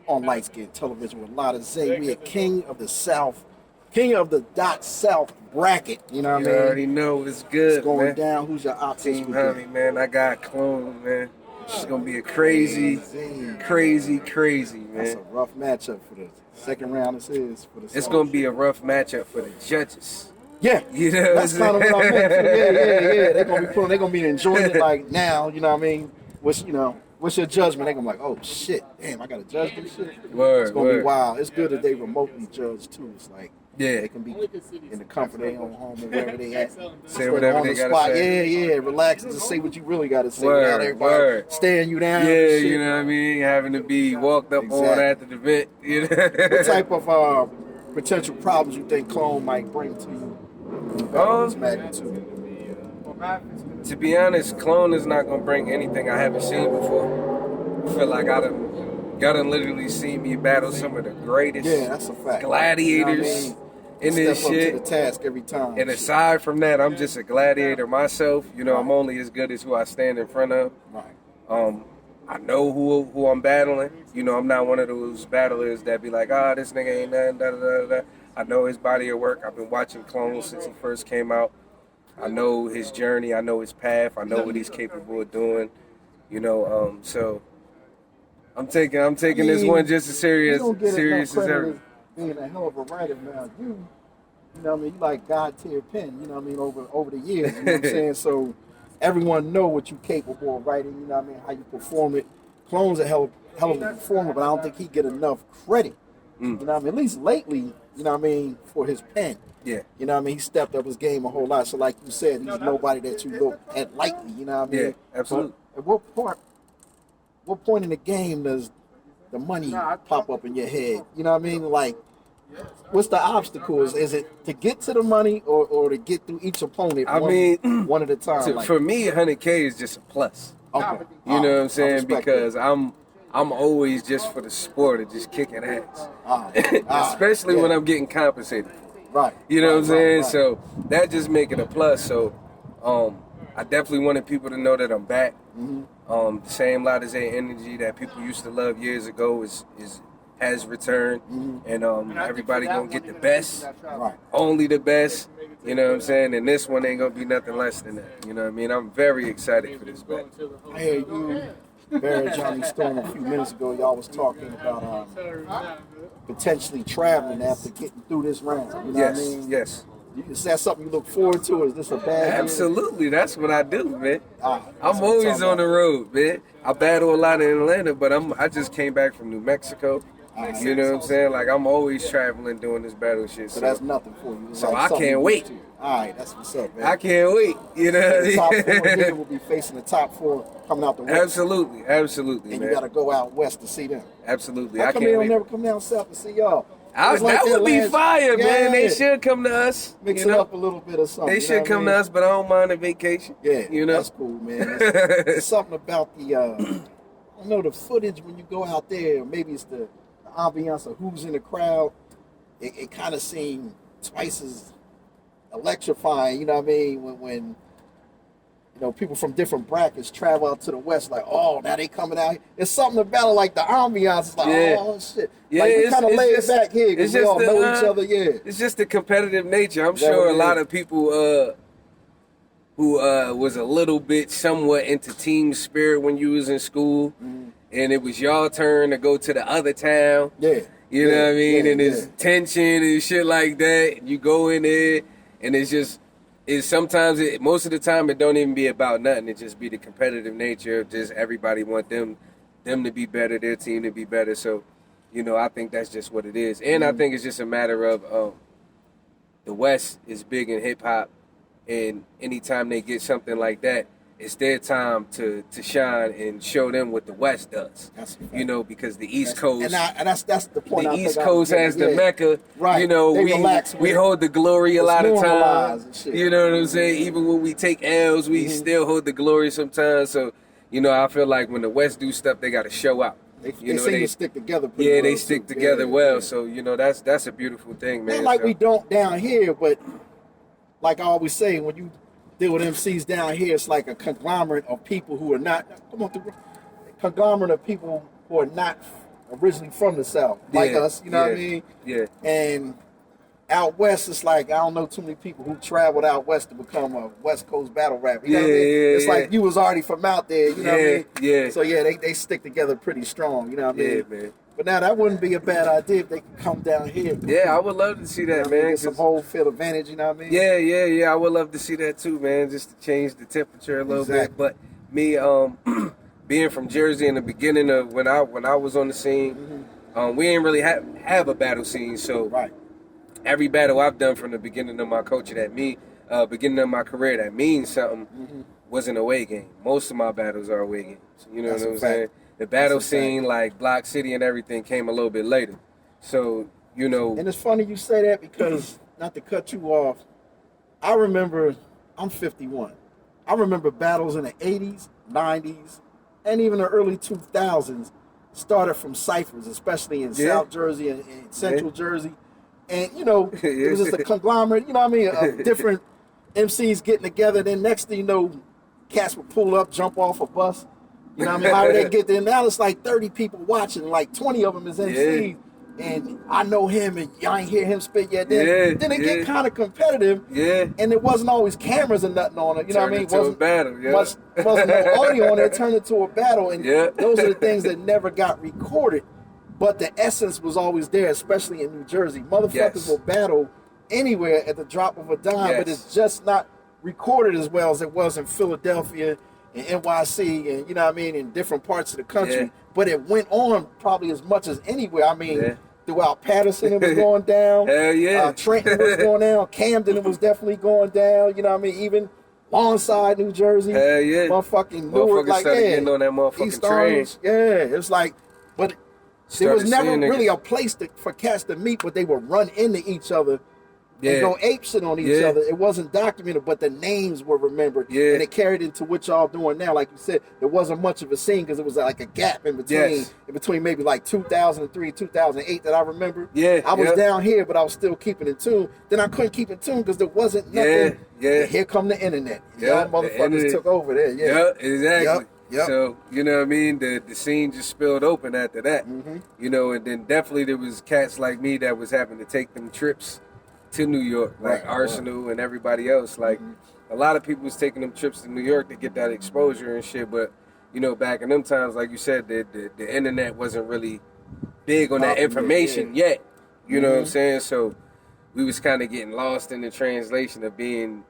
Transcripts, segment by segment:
on Light Skin Television with Lotta Zay. We are King of the South, King of the Dot South bracket. You know what You I mean? already know it's good, It's going man. down. Who's your ops this Team weekend? Honey, man. I got Clone, man. It's gonna be a crazy, man. That's a rough matchup for the second round. This is for the. It's gonna be a rough matchup for the judges. Yeah, You know that's kind of what I meant. Yeah. They're gonna be pulling. They're gonna be enjoying it like now. You know what I mean? What's your judgment? They're gonna be like, oh shit, damn, I gotta judge this shit. Word, it's gonna be wild. It's good that they remotely judge too. It's like they can be in the comfort of their own home or wherever they at. Say whatever they gotta say. Yeah, relax and just say what you really gotta say Word, without everybody staring you down. Yeah, you know what I mean? Having to be walked up on after the event. You know? What type of potential problems you think Clone might bring to you? This magnitude. To be honest, Clone is not gonna bring anything I haven't seen before. I feel like y'all done literally seen me battle some of the greatest that's a fact. gladiators in this shit. Up to the task every time. And aside from that, I'm just a gladiator myself. You know, I'm only as good as who I stand in front of. Right. I know who I'm battling. You know, I'm not one of those battlers that be like, this nigga ain't nothing, da da da da. I know his body of work. I've been watching Clone since he first came out. I know his journey. I know his path. I know what he's capable of doing. You know, so I'm taking this one just as serious as ever. Being a hell of a writer, man. You know what I mean? You like God tier pen. You know what I mean? Over the years, you know what I'm saying? So everyone know what you're capable of writing. You know what I mean? How you perform it. Clone's a hell of a performer, but I don't think he get enough credit. You know what I mean? At least lately, you know what I mean, for his pen. Yeah. You know what I mean? He stepped up his game a whole lot. So like you said, he's nobody that you look at lightly. You know what I mean? Yeah, absolutely. But at what point in the game does the money pop up in your head? You know what I mean? Like, what's the obstacles? Is it to get to the money or to get through each opponent one at a time? For me, 100K is just a plus. Okay. You know what I'm saying? Because I'm always just for the sport of just kicking ass. Especially when I'm getting compensated. Right. You know what I'm saying? Right. So that just make it a plus. So I definitely wanted people to know that I'm back. The same Lotta Zay energy that people used to love years ago has returned. And everybody gonna get the best. Only the best. You know what I'm saying? And this one ain't gonna be nothing less than that. You know what I mean? I'm very excited for this battle. I hear you, Barry Johnny Storm, a few minutes ago, y'all was talking about potentially traveling after getting through this round. You know what I mean? Yes. Is that something you look forward to? Or is this a bad Absolutely. That's what I do, man. I'm always on the road, man. I battle a lot in Atlanta, but I just came back from New Mexico. You know what I'm saying? Like, I'm always traveling doing this battle shit. So that's nothing for you. So I can't wait. All right, that's what's up, man. I can't wait. You know, the top 4 here will be facing the top 4 coming out the west. Absolutely, and man. you got to go out west to see them. Absolutely, I can't wait. They don't never come down south to see y'all. That would be fire, man. They should come to us. Mix it up a little bit or something. They should come to us, but I don't mind a vacation. Yeah, you know, that's cool, man. It's something about the, I don't know, the footage when you go out there. Maybe it's the ambiance of who's in the crowd. It kind of seemed twice as electrifying. You know what I mean? When you know, people from different brackets travel out to the west, like, oh, now they coming out here. There's something about it, like the ambiance. It's like, oh, shit. Yeah, like, we kind of lay it back here because we all know each other, It's just the competitive nature. I'm sure a lot of people who was a little bit somewhat into team spirit when you was in school, and it was your turn to go to the other town. You know what I mean? And there's tension and shit like that. You go in there, and it's just... most of the time it don't even be about nothing. It just be the competitive nature of just everybody want them to be better, their team to be better. So, you know, I think that's just what it is. And I think it's just a matter of the West is big in hip hop, and anytime they get something like that, it's their time to shine and show them what the West does. You know, because the East Coast, and that's the point. The East Coast has the Mecca. Right. You know, we hold the glory a lot of times. You know what I'm saying? Even when we take L's, we still hold the glory sometimes. So, you know, I feel like when the West do stuff, they got to show out. They stick together. They stick together well. So, you know, that's a beautiful thing, man. Not like we don't down here, but like I always say, when you deal with MCs down here, it's like a conglomerate of people who are not, conglomerate of people who are not originally from the South, like us, you know what I mean? Yeah. And out west, it's like I don't know too many people who traveled out west to become a West Coast battle rapper. You know what I mean? It's like you was already from out there, you know what I mean? Yeah. So yeah, they stick together pretty strong, you know what I mean? Yeah, man. But now that wouldn't be a bad idea if they could come down here. Yeah, I would love to see that, man. Get some whole field advantage, you know what I mean? Yeah. I would love to see that too, man. Just to change the temperature a little bit. But me, being from Jersey in the beginning of when I was on the scene, we didn't really have a battle scene. So every battle I've done from the beginning of my culture beginning of my career that means something was an away game. Most of my battles are away games. You know what I'm saying? The battle scene, like Block City and everything, came a little bit later. So, you know. And it's funny you say that because, not to cut you off, I remember, I'm 51. I remember battles in the 80s, 90s, and even the early 2000s started from ciphers, especially in South Jersey and Central Jersey. And, you know, it was just a conglomerate, you know what I mean, of different MCs getting together. Then next thing you know, cats would pull up, jump off a bus. You know what I mean? How would they get there? Now it's like 30 people watching, like 20 of them is MCs. And I know him, and y'all ain't hear him spit yet. Then it get kind of competitive. And it wasn't always cameras or nothing on it. You know what I mean? It wasn't a battle. Wasn't no audio on it. It turned into a battle. And those are the things that never got recorded. But the essence was always there, especially in New Jersey. Motherfuckers will battle anywhere at the drop of a dime, but it's just not recorded as well as it was in Philadelphia and NYC and, you know what I mean, in different parts of the country. But it went on probably as much as anywhere. I mean, throughout Patterson it was going down. Trenton was going down. Camden it was definitely going down. You know what I mean? Even Lawnside, New Jersey. Motherfucking Newark. Like, getting on that motherfucking East train. Orange. It was like, but there was never really a place for cats to meet, but they would run into each other and go apeshit on each other. It wasn't documented, but the names were remembered. And it carried into what y'all doing now. Like you said, there wasn't much of a scene because it was like a gap in between maybe like 2003, 2008 that I remember. I was down here, but I was still keeping in tune. Then I couldn't keep in tune because there wasn't nothing. Here come the internet. Y'all motherfuckers took over there. Exactly. So, you know what I mean? The scene just spilled open after that. You know, and then definitely there was cats like me that was having to take them trips to New York, like Arsenal and everybody else. Like, a lot of people was taking them trips to New York to get that exposure and shit. But, you know, back in them times, like you said, the internet wasn't really big on that information yet. You know what I'm saying? So we was kind of getting lost in the translation of being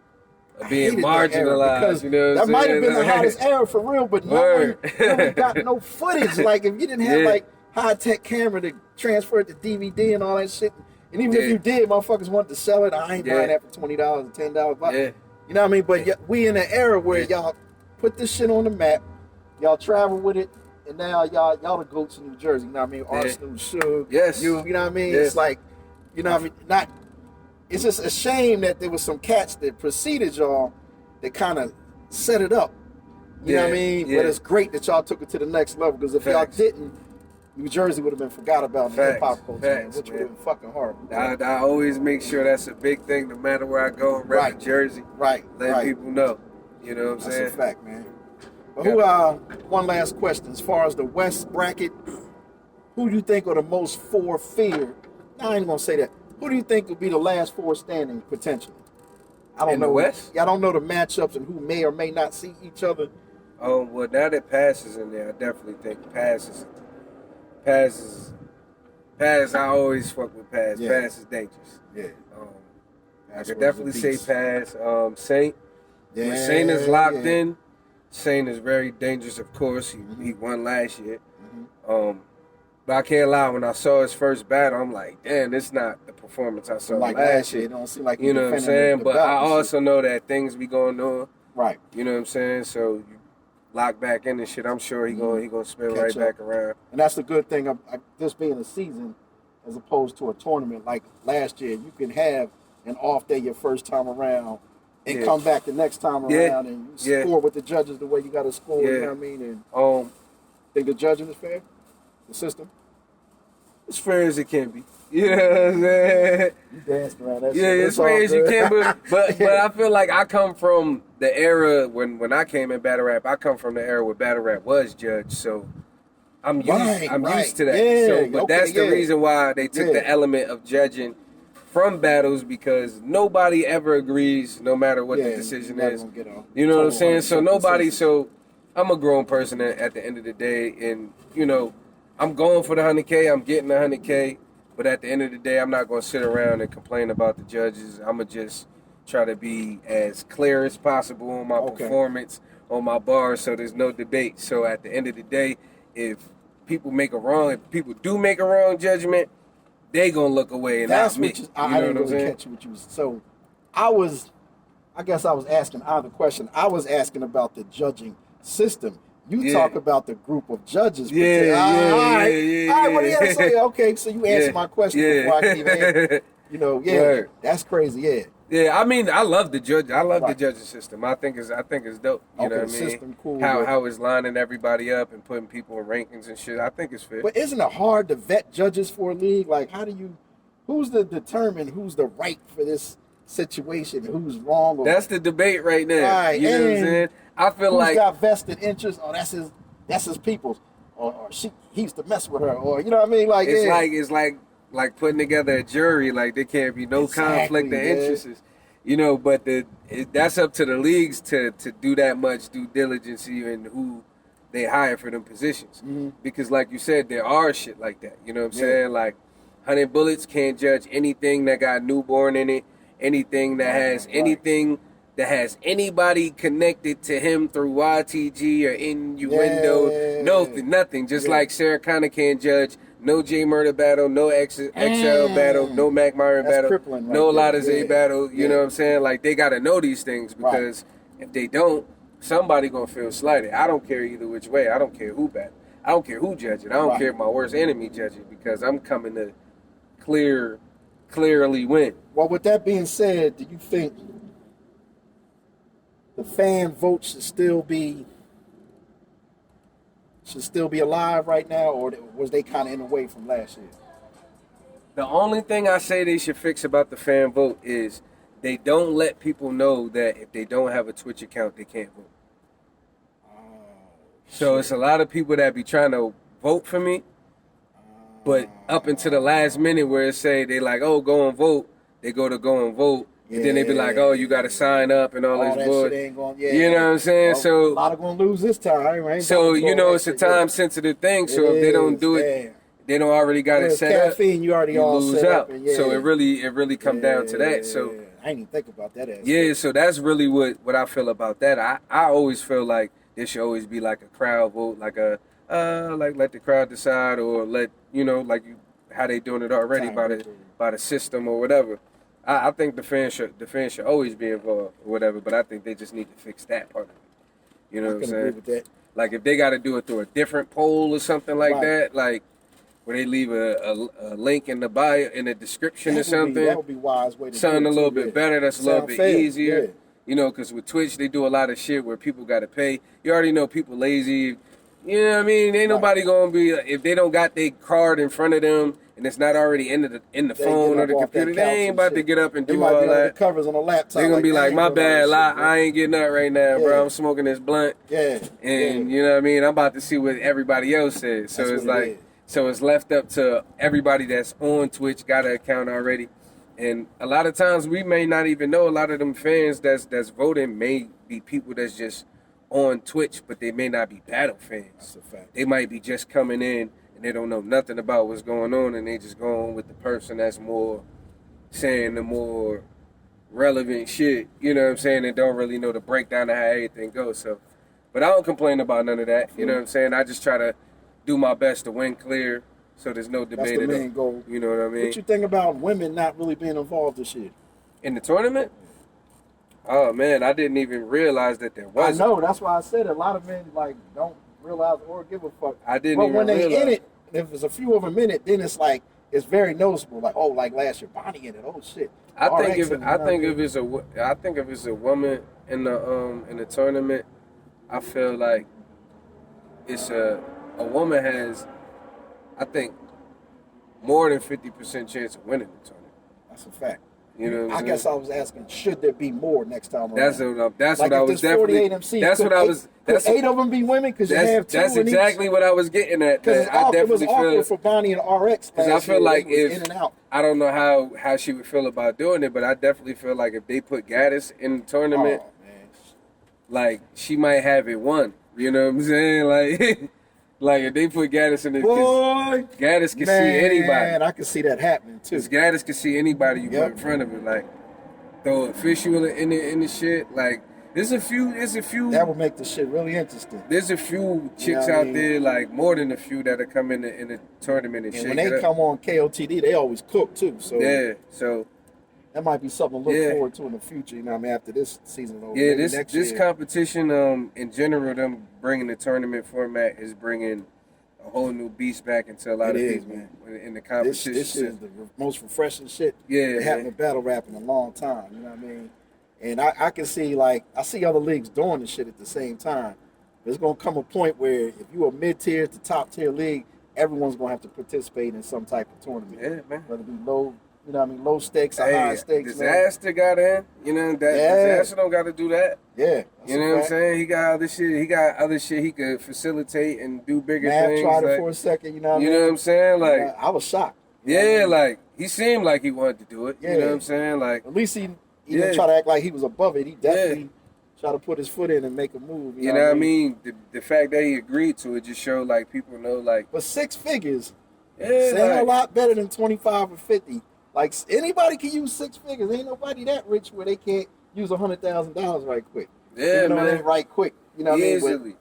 marginalized. You know what I'm saying? That might have been the hottest era for real, but no one got no footage. Like, if you didn't have like high-tech camera to transfer it to DVD and all that shit, and even if you did, motherfuckers wanted to sell it. I ain't buying that for $20 or $10. But, you know what I mean? But we in an era where y'all put this shit on the map, y'all travel with it, and now y'all the goats in New Jersey. You know what I mean? Arsenal, Suge, you know what I mean? It's like, you know what I mean? It's just a shame that there was some cats that preceded y'all that kind of set it up. You know what I mean? But it's great that y'all took it to the next level, because if y'all didn't, New Jersey would have been forgot about in the hip-hop culture, which would have been fucking horrible. I always make sure that's a big thing, no matter where I go and rep Jersey. Let people know. You know what I'm saying? That's a fact, man. But one last question. As far as the West bracket, who do you think are the most feared? I ain't going to say that. Who do you think will be the last four standing, potentially? I don't know. The West? I don't know the matchups and who may or may not see each other. Well, now that Pass is in there, I definitely think Pass, I always fuck with Pass. Pass is dangerous. I could definitely say Pass. Saint. When Saint is locked in, Saint is very dangerous, of course. He won last year. But I can't lie, when I saw his first battle, I'm like, damn, this not the performance I saw last year. It don't seem like you know what I'm saying? But I also know that things be going on. You know what I'm saying? So you lock back in and shit, I'm sure he gonna spin right back around. And that's the good thing of this being a season as opposed to a tournament like last year. You can have an off day your first time around and come back the next time around and you score with the judges the way you got to score. You know what I mean? And think the judging is fair? The system? As fair as it can be. You know what I'm saying? You danced around that shit. As fair as you can, but I feel like I come from the era when I came in battle rap, I come from the era where battle rap was judged, so I'm used to that. Yeah, So, but that's the yeah. reason why they took the Yeah. element of judging from battles, because nobody ever agrees, no matter what the decision you're is. never gonna get a You know what I'm saying? total So nobody. 100% So I'm a grown person at the end of the day, and you know, I'm going for the 100K. I'm getting the 100K. But at the end of the day, I'm not going to sit around and complain about the judges. I'm going to just try to be as clear as possible on my performance, on my bars, so there's no debate. So at the end of the day, if people do make a wrong judgment, they going to look away and That's not me. what I didn't really catch what you was. So I guess I was asking either question. I was asking about the judging system. You talk about the group of judges. All right, what do you have to say? Okay, so you answered my question before I can even, right. That's crazy, Yeah, I mean, I love the judge. I love the judging system. I think it's dope. You know what I mean? System, cool. How it's lining everybody up and putting people in rankings and shit. I think it's fair. But isn't it hard to vet judges for a league? Like, who's to determine who's the right for this situation, who's wrong? That's the debate right now. Right. You know what I'm saying? I feel who's like got vested interest. Oh, that's his people's, or he used to mess with her, or you know what I mean? Like it's like putting together a jury. Like there can't be no conflict of interests. You know, but that's up to the leagues to do that much due diligence in who they hire for them positions. Mm-hmm. Because like you said, there are shit like that. You know what I'm saying? Like 100 Bullets can't judge anything that got newborn in it, anything that has anything that has anybody connected to him through YTG or innuendo. Nothing. Just like Sarah Connor can't judge no J Murder battle, no XL battle, no Mac Myron battle, no Lotta Zay battle. You know what I'm saying? Like, they got to know these things, because if they don't, somebody going to feel slighted. I don't care either which way. I don't care who battle. I don't care who judge it. I don't care if my worst enemy judge it, because I'm coming to clearly win. Well, with that being said, do you think the fan vote should still be alive right now, or was they kind of in the way from last year? The only thing I say they should fix about the fan vote is they don't let people know that if they don't have a Twitch account, they can't vote. So it's a lot of people that be trying to vote for me, but up until the last minute where it say they like, oh, go and vote, they go and vote. And then they be like, oh, you got to sign up and all this bullshit. You know what I'm saying? Well, so a lot of going to lose this time. Right? So, it's a time-sensitive thing. So if they don't do it, they don't already got it set caffeine, up. you already all lose set out. up. So it really come down to that. So I didn't even think about that. So that's really what I feel about that. I always feel like there should always be like a crowd vote, like a like let the crowd decide, or let how they doing it already by the system or whatever. I think the fans should always be involved or whatever, but I think they just need to fix that part of it. You know what I'm saying? Agree with that. Like if they got to do it through a different poll or something like that, like where they leave a link in the bio, in the description or something. That would be a wise way to do it. Something a little bit better. That's a little bit easier. Yeah. You know, because with Twitch they do a lot of shit where people got to pay. You already know people lazy. You know what I mean? Ain't nobody gonna be, if they don't got their card in front of them and it's not already in the phone or the computer, they ain't about to get up and do all that. The covers on the laptop. They're gonna be like, my bad, I ain't getting up right now, bro. I'm smoking this blunt. Yeah. And you know what I mean? I'm about to see what everybody else says. So it's like, so it's left up to everybody that's on Twitch, got an account already. And a lot of times we may not even know. A lot of them fans that's voting may be people that's just on Twitch, but they may not be battle fans. That's a fact. They might be just coming in and they don't know nothing about what's going on, and they just go on with the person that's more saying the more relevant shit, you know what I'm saying, and don't really know the breakdown of how everything goes. So, but I don't complain about none of that, you know what I'm saying? I just try to do my best to win clear, so there's no debate. That's the main goal. You know what I mean? What you think about women not really being involved this year? In the tournament? Oh man, I didn't even realize that there was. I know, that's why I said a lot of men don't realize or give a fuck. I didn't even realize. But when they in it, if there's a few of them in it, then it's like, it's very noticeable. Like, oh, like last year, Bonnie in it. Oh shit. I think if it's a woman in the tournament, I feel like it's a woman has, I think, more than 50% chance of winning the tournament. That's a fact. You know what I'm I guess I was asking, should there be more next time around? That's like what I was definitely. MCs, That's what I was. That's 8 of them be women because you have 2 That's in exactly each. what I was getting at. Because it was awkward feel for Bonnie and RX. Because I feel like if in and out. I don't know how she would feel about doing it, but I definitely feel like if they put Gaddis in the tournament, like she might have it won. You know what I'm saying? Like, like if they put Gaddis in it, Gaddis can see anybody. Man, I can see that happening too. Because Gaddis can see anybody you put in front of it. Like, throw official in the shit. Like, there's a few. That would make the shit really interesting. There's a few chicks out there, like more than a few, that are coming in the tournament and shake when they come on KOTD, they always cook too. So yeah, so that might be something to look forward to in the future. You know what I mean? After this season over. Yeah, this competition, in general, them bringing the tournament format is bringing a whole new beast back into a lot of people in the competition. This is the most refreshing shit that happened in battle rap in a long time. You know what I mean? And I can see, like, I see other leagues doing this shit at the same time. There's going to come a point where if you're a mid-tier to top-tier league, everyone's going to have to participate in some type of tournament. Yeah, man. Whether it be low, you know what I mean, low stakes or high stakes. Disaster got in. You know, Disaster don't got to do that. Yeah. You know what I'm saying? He got other shit he could facilitate and do bigger things. Tried it for a second, you know what I mean? You know what I'm saying? Like, I was shocked. Yeah, like, he seemed like he wanted to do it. Yeah. You know what I'm saying? Like, at least he didn't try to act like he was above it. He definitely tried to put his foot in and make a move. You know what I mean? The fact that he agreed to it just showed, like, people know, like. But 6 figures, saying a lot better than 25 or 50. Like, anybody can use 6 figures. Ain't nobody that rich where they can't use $100,000 right quick. Yeah, you know, man. Right quick. You know what I mean? Easily.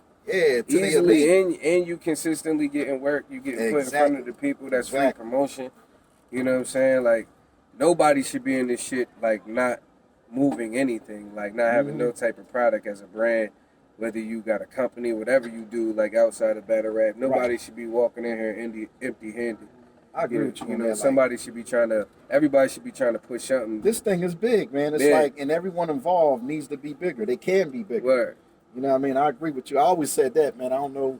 Easily. And you consistently getting work. You getting put in front of the people. That's free promotion. You know what I'm saying? Like, nobody should be in this shit, like, not moving anything, like not having no type of product as a brand, whether you got a company, whatever you do, like outside of battle rap. Nobody should be walking in here empty-handed. I agree with you. You know, everybody should be trying to push something. This thing is big, man. It's like, and everyone involved needs to be bigger. They can be bigger. Word. You know what I mean? I agree with you. I always said that, man. I don't know,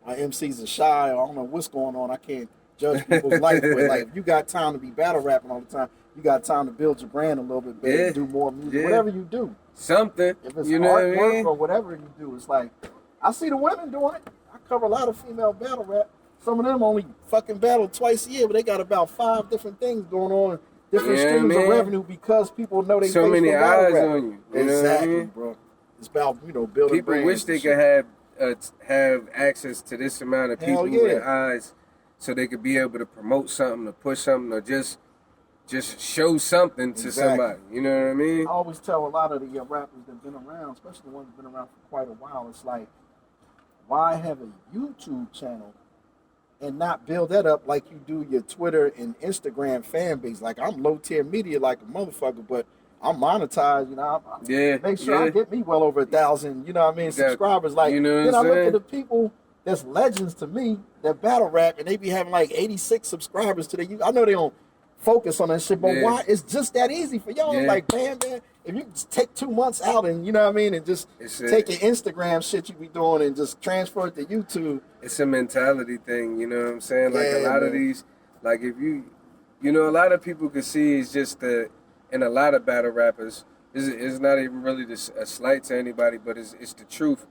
my MCs are shy, or I don't know what's going on. I can't judge people's life, but like, if you got time to be battle rapping all the time, you got time to build your brand a little bit better, do more music, whatever you do. Something. If it's artwork or whatever you do, it's like, I see the women doing it. I cover a lot of female battle rap. Some of them only fucking battle twice a year, but they got about 5 different things going on, different streams of revenue because people know they so many eyes rap. on you. Exactly, bro. It's about, you know, building people wish they could have access to this amount of people with eyes, so they could be able to promote something, to push something, or just show something to somebody. You know what I mean? I always tell a lot of the rappers that have been around, especially the ones that have been around for quite a while, it's like, why have a YouTube channel and not build that up like you do your Twitter and Instagram fan base? Like, I'm low tier media like a motherfucker, but I'm monetized, you know. Make sure I get me well over 1,000, you know what I mean, subscribers. Like, you know, then I look at the people that's legends to me that battle rap, and they be having like 86 subscribers today. I know they don't focus on that shit, but why? It's just that easy for y'all. Like, man, if you just take 2 months out and, you know what I mean, and just take your Instagram shit you be doing and just transfer it to YouTube. It's a mentality thing, you know what I'm saying? Like, a lot of these, like, if you know, a lot of people could see it's just and a lot of battle rappers, it's not even really a slight to anybody, but it's the truth.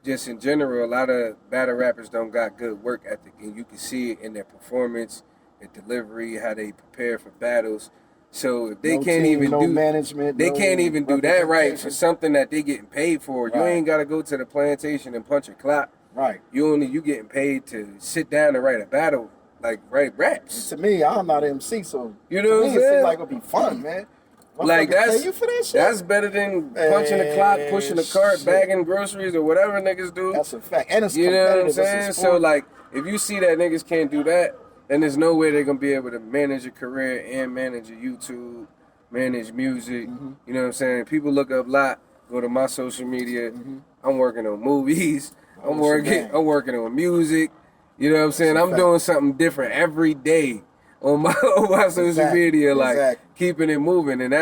Just in general, a lot of battle rappers don't got good work ethic, and you can see it in their performance, their delivery, how they prepare for battles. So if they can't even do management, they can't even do that right for something that they getting paid for. You ain't got to go to the plantation and punch a clock. Right. You getting paid to sit down and write a battle, like write raps. And to me, I'm not an MC, so you know what I'm saying? It seems like it'll be fun, man. Like, pay you for that shit? That's better than punching a clock, pushing a cart, bagging groceries, or whatever niggas do. That's a fact. And it's you know what I'm saying? So, like, if you see that niggas can't do that, then there's no way they're going to be able to manage a career and manage a YouTube, manage music. You know what I'm saying? People look up LOTTA, go to my social media. I'm working on movies. I'm working on music. You know what I'm saying? I'm doing something different every day on my social media, like keeping it moving. And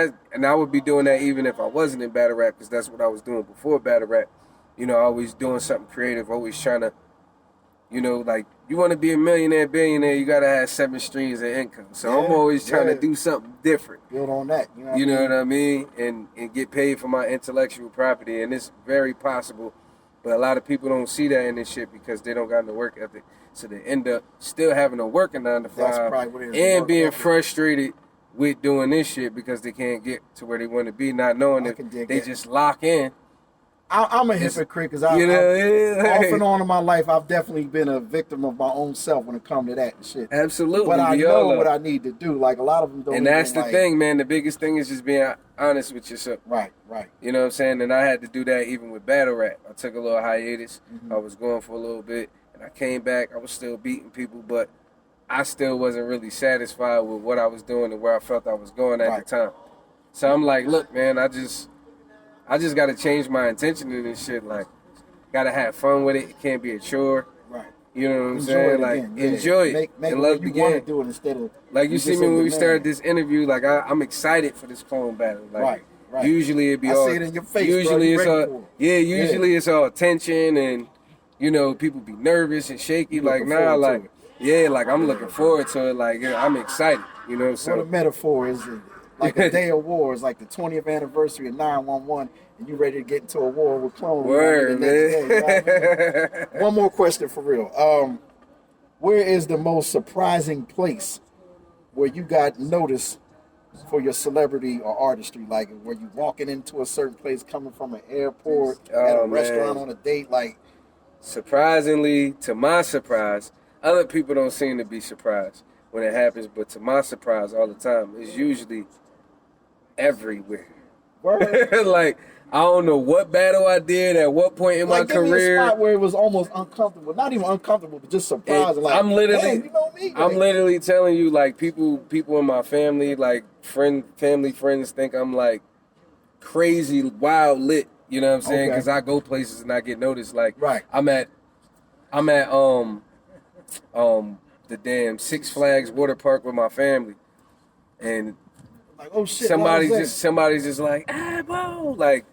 I would be doing that even if I wasn't in battle rap, because that's what I was doing before battle rap. You know, always doing something creative, always trying to, you know, like, you want to be a millionaire, billionaire, you gotta have 7 streams of income. So I'm always trying to do something different. Build on that. You know what I mean? And get paid for my intellectual property. And it's very possible. But a lot of people don't see that in this shit because they don't got no work ethic. So they end up still having to work a 9 to 5 That's probably what it is, and being frustrated with doing this shit because they can't get to where they want to be, not knowing that they just lock in. I'm a hypocrite because off and on in my life, I've definitely been a victim of my own self when it comes to that and shit. Absolutely. But I know what I need to do. Like, a lot of them don't. And that's the thing, man. The biggest thing is just being honest with yourself. Right. You know what I'm saying? And I had to do that even with battle rap. I took a little hiatus. I was going for a little bit. And I came back. I was still beating people, but I still wasn't really satisfied with what I was doing and where I felt I was going at the time. So I'm like, look, man, I just got to change my intention in this shit. Like, got to have fun with it. It can't be a chore. Right. You know what I'm saying? Like, enjoy it. Make and let's begin. Do it instead of like, you see me when we started this interview, like, I'm excited for this clone battle. Like, right. Usually it'd be I all. see it in your face, usually bro. it's all. Yeah, usually it's all tension and, you know, people be nervous and shaky. Like, nah, like, like, I'm looking forward to it. Like, I'm excited. You know, so. What a metaphor is it? Like a day of war is like the 20th anniversary of 9/11, and you ready to get into a war with clones. Word, man. Day, you know what I mean? One more question for real. Where is the most surprising place where you got noticed for your celebrity or artistry? Like, were you walking into a certain place, coming from an airport, at a restaurant, on a date? Like, surprisingly, to my surprise, other people don't seem to be surprised when it happens, but to my surprise, all the time, it's usually everywhere. Like, I don't know what battle I did at what point in my career. Give me a spot where it was almost uncomfortable. Not even uncomfortable, but just surprising. Like, I'm literally, damn, you know me. I'm literally telling you, like, people in my family, like family friends, think I'm like crazy, wild lit. You know what I'm saying? Because I go places and I get noticed. Like, I'm at the damn Six Flags water park with my family, and like, oh shit, somebody's just like, Abo, like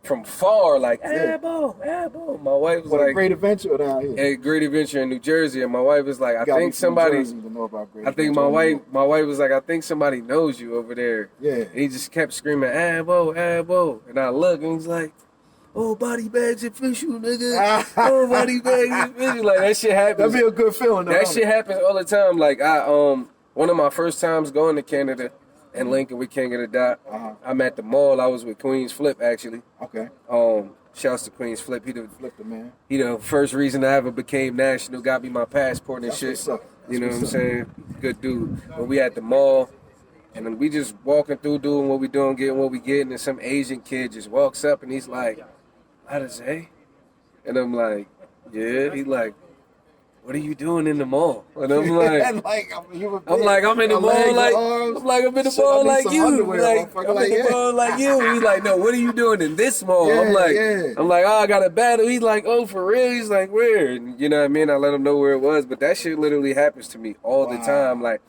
from far, like Abo. My wife was like, Great Adventure down here. A Great Adventure in New Jersey, and my wife was like, I think somebody. My wife was like, I think somebody knows you over there. Yeah. And he just kept screaming, Abo, and I look and he's like, oh, body bags official, nigga. Oh, body bags official. Like, that shit happens. That'd be a good feeling. That shit happens all the time. Like, one of my first times going to Canada and Lincoln with King of the Dot, I'm at the mall. I was with Queen's Flip, actually. Okay. Shouts to Queen's Flip. He the first reason I ever became national, got me my passport and shit. You know what I'm saying? Good dude. But we at the mall, and then we just walking through, doing what we doing, getting what we getting, and some Asian kid just walks up and he's like, LOTTA ZAY? And I'm like, yeah. He like, what are you doing in the mall? And I'm like, I'm in the mall like you. He's like, no, what are you doing in this mall? I'm like, oh, I got a battle. He's like, oh, for real? He's like, where? And you know what I mean? I let him know where it was, but that shit literally happens to me all the time. Like,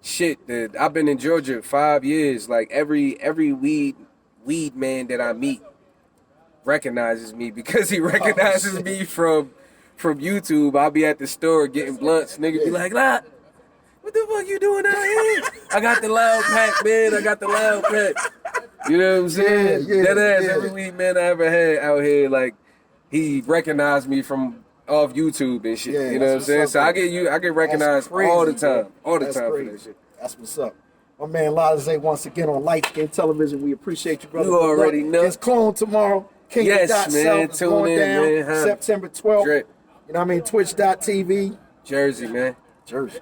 shit, dude, I've been in Georgia 5 years. Like, every weed man that I meet recognizes me because he recognizes me from YouTube. I'll be at the store getting blunts. Nigga be like, Lot, what the fuck you doing out here? I got the loud pack, man. I got the loud pack. You know what I'm saying? Every weed man I ever had out here, like, he recognized me from off YouTube and shit. You know what I'm saying? So I get recognized all the time. All the time for that shit. That's what's up. My man LOTTA ZAY once again on LIGHTSKIN Television. We appreciate you, brother. You already know. It's Clone tomorrow. King of Dot South is going down man. September 12th. You know what I mean? Twitch.tv. Jersey, man. Jersey.